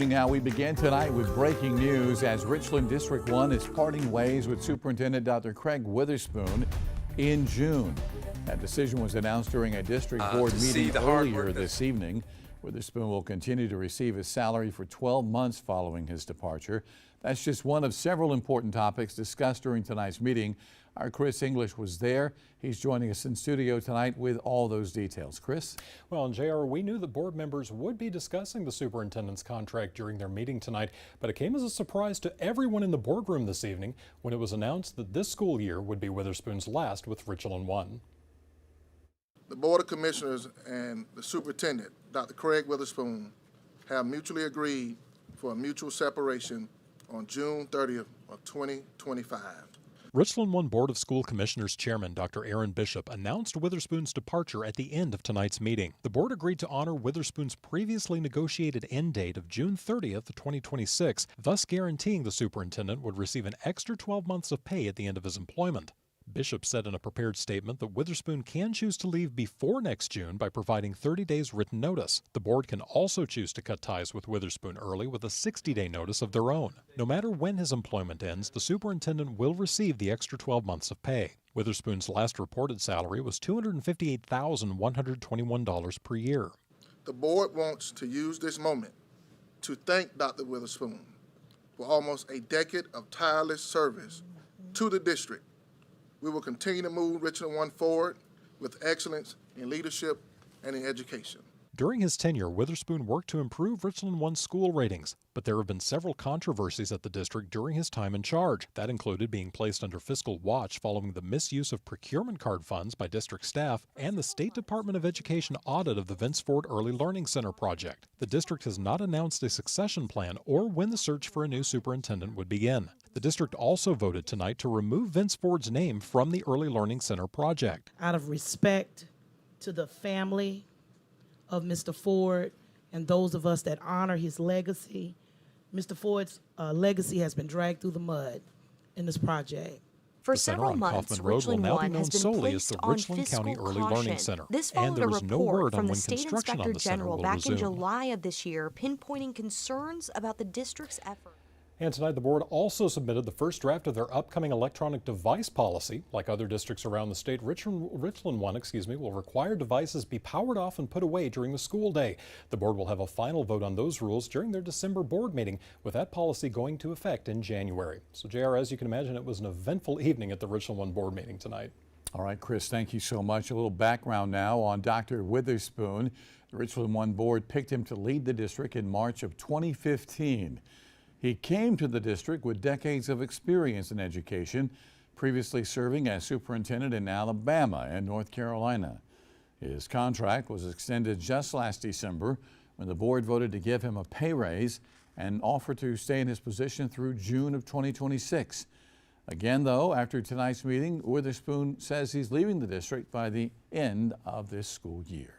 Now we begin tonight with breaking news as Richland District 1 is parting ways with Superintendent Dr. Craig Witherspoon in June. That decision was announced during a district board meeting earlier this evening. Witherspoon will continue to receive his salary for 12 months following his departure. That's just one of several important topics discussed during tonight's meeting. Our Chris English was there. He's joining us in studio tonight with all those details. Chris? Well, and JR, we knew that board members would be discussing the superintendent's contract during their meeting tonight, but it came as a surprise to everyone in the boardroom this evening when it was announced that this school year would be Witherspoon's last with Richland One. The Board of Commissioners and the Superintendent, Dr. Craig Witherspoon, have mutually agreed for a mutual separation on June 30th of 2025. Richland One Board of School Commissioners Chairman Dr. Aaron Bishop announced Witherspoon's departure at the end of tonight's meeting. The board agreed to honor Witherspoon's previously negotiated end date of June 30th, 2026, thus guaranteeing the superintendent would receive an extra 12 months of pay at the end of his employment. Bishop said in a prepared statement that Witherspoon can choose to leave before next June by providing 30 days written notice. The board can also choose to cut ties with Witherspoon early with a 60-day notice of their own. No matter when his employment ends, the superintendent will receive the extra 12 months of pay. Witherspoon's last reported salary was $258,121 per year. The board wants to use this moment to thank Dr. Witherspoon for almost a decade of tireless service to the district. We will continue to move Richland One forward with excellence in leadership and in education. During his tenure, Witherspoon worked to improve Richland One's school ratings, but there have been several controversies at the district during his time in charge. That included being placed under fiscal watch following the misuse of procurement card funds by district staff and the State Department of Education audit of the Vince Ford Early Learning Center project. The district has not announced a succession plan or when the search for a new superintendent would begin. The district also voted tonight to remove Vince Ford's name from the Early Learning Center project. Out of respect to the family of Mr. Ford and those of us that honor his legacy, Mr. Ford's legacy has been dragged through the mud in this project. For several months, Richland One has been placed on fiscal caution. This followed a report from the State Inspector General back in July of this year, pinpointing concerns about the district's effort. And tonight the board also submitted the first draft of their upcoming electronic device policy. Like other districts around the state, Richland One will require devices be powered off and put away during the school day. The board will have a final vote on those rules during their December board meeting, with that policy going to effect in January. So JR, as you can imagine, it was an eventful evening at the Richland One board meeting tonight. All right, Chris, thank you so much. A little background now on Dr. Witherspoon. The Richland One board picked him to lead the district in March of 2015. He came to the district with decades of experience in education, previously serving as superintendent in Alabama and North Carolina. His contract was extended just last December when the board voted to give him a pay raise and offered to stay in his position through June of 2026. Again, though, after tonight's meeting, Witherspoon says he's leaving the district by the end of this school year.